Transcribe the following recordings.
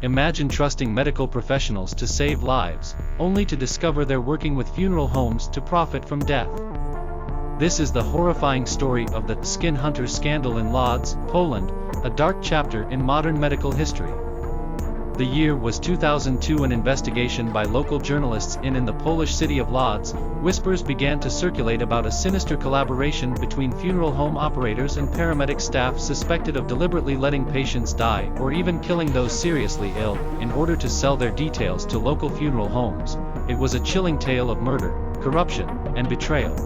Imagine trusting medical professionals to save lives, only to discover they're working with funeral homes to profit from death. This is the horrifying story of the skin hunter scandal in Lodz, Poland, a dark chapter in modern medical history. The year was 2002. An investigation by local journalists in the Polish city of Lodz, whispers began to circulate about a sinister collaboration between funeral home operators and paramedic staff suspected of deliberately letting patients die or even killing those seriously ill, in order to sell their details to local funeral homes. It was a chilling tale of murder, corruption, and betrayal.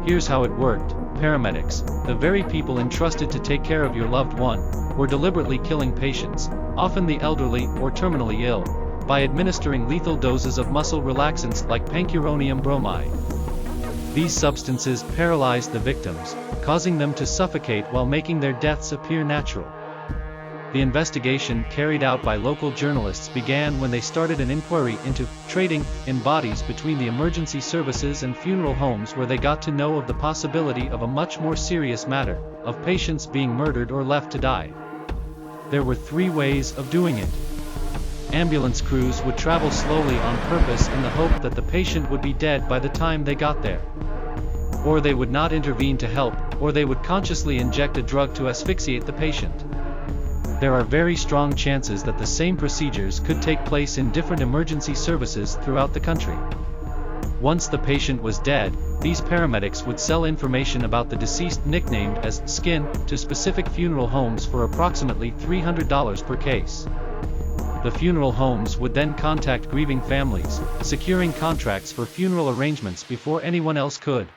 Here's how it worked. Paramedics, the very people entrusted to take care of your loved one, were deliberately killing patients, often the elderly or terminally ill, by administering lethal doses of muscle relaxants like pancuronium bromide. These substances paralyzed the victims, causing them to suffocate while making their deaths appear natural. The investigation carried out by local journalists began when they started an inquiry into trading in bodies between the emergency services and funeral homes, where they got to know of the possibility of a much more serious matter, of patients being murdered or left to die. There were three ways of doing it. Ambulance crews would travel slowly on purpose in the hope that the patient would be dead by the time they got there. Or they would not intervene to help, or they would consciously inject a drug to asphyxiate the patient. There are very strong chances that the same procedures could take place in different emergency services throughout the country. Once the patient was dead, these paramedics would sell information about the deceased, nicknamed as skin, to specific funeral homes for approximately $300 per case. The funeral homes would then contact grieving families, securing contracts for funeral arrangements before anyone else could.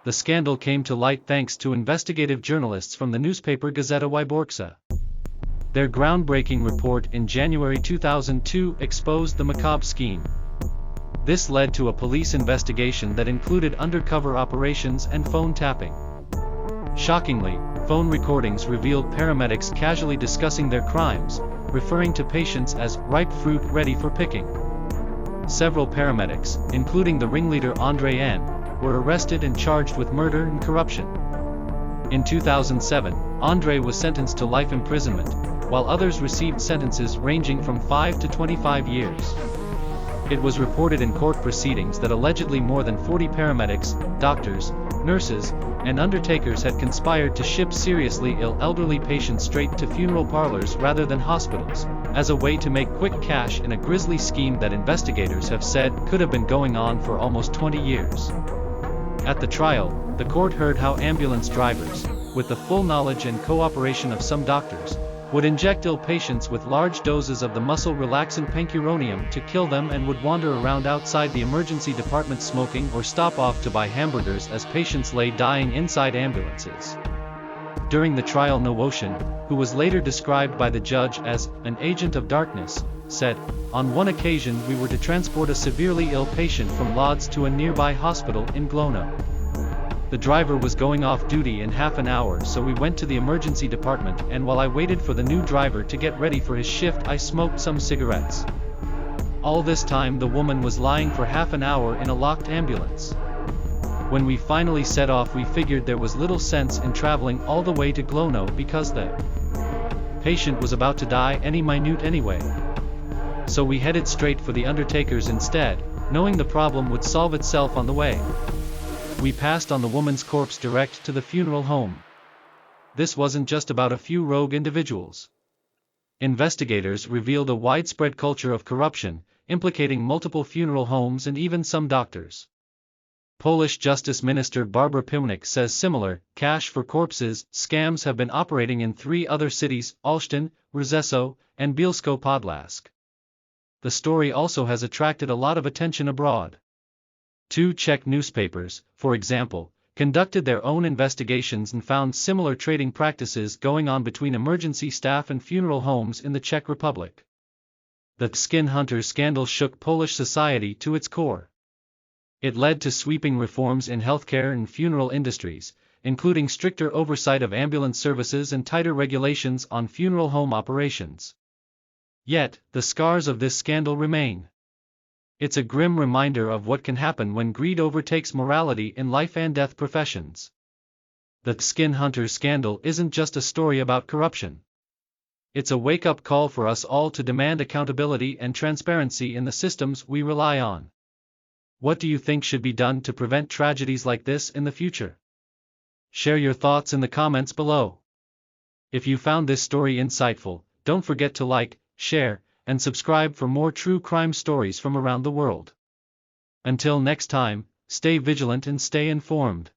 The scandal came to light thanks to investigative journalists from the newspaper Gazeta Wyborcza. Their groundbreaking report in January 2002 exposed the macabre scheme. This led to a police investigation that included undercover operations and phone tapping. Shockingly, phone recordings revealed paramedics casually discussing their crimes, referring to patients as ripe fruit ready for picking. Several paramedics, including the ringleader Andrei N., were arrested and charged with murder and corruption. In 2007, Andrei was sentenced to life imprisonment, while others received sentences ranging from 5 to 25 years. It was reported in court proceedings that allegedly more than 40 paramedics, doctors, nurses, and undertakers had conspired to ship seriously ill elderly patients straight to funeral parlors rather than hospitals, as a way to make quick cash in a grisly scheme that investigators have said could have been going on for almost 20 years. At the trial, the court heard how ambulance drivers, with the full knowledge and cooperation of some doctors, would inject ill patients with large doses of the muscle relaxant pancuronium to kill them, and would wander around outside the emergency department smoking or stop off to buy hamburgers as patients lay dying inside ambulances. During the trial, Nowosian, who was later described by the judge as an agent of darkness, said, "On one occasion we were to transport a severely ill patient from Lodz to a nearby hospital in Glona. The driver was going off duty in half an hour, so we went to the emergency department, and while I waited for the new driver to get ready for his shift, I smoked some cigarettes. All this time the woman was lying for half an hour in a locked ambulance. When we finally set off, we figured there was little sense in traveling all the way to Glono because the patient was about to die any minute anyway. So we headed straight for the undertakers instead, knowing the problem would solve itself on the way. We passed on the woman's corpse direct to the funeral home. This wasn't just about a few rogue individuals. Investigators revealed a widespread culture of corruption, implicating multiple funeral homes and even some doctors. Polish Justice Minister Barbara Pimnik says similar cash for corpses scams have been operating in 3 other cities: Olsztyn, Rzeszów, and Bielsko-Podlask. The story also has attracted a lot of attention abroad. 2 Czech newspapers, for example, conducted their own investigations and found similar trading practices going on between emergency staff and funeral homes in the Czech Republic. The skin hunter scandal shook Polish society to its core. It led to sweeping reforms in healthcare and funeral industries, including stricter oversight of ambulance services and tighter regulations on funeral home operations. Yet, the scars of this scandal remain. It's a grim reminder of what can happen when greed overtakes morality in life and death professions. The skin hunter scandal isn't just a story about corruption. It's a wake-up call for us all to demand accountability and transparency in the systems we rely on. What do you think should be done to prevent tragedies like this in the future? Share your thoughts in the comments below. If you found this story insightful, don't forget to like, share, and subscribe for more true crime stories from around the world. Until next time, stay vigilant and stay informed.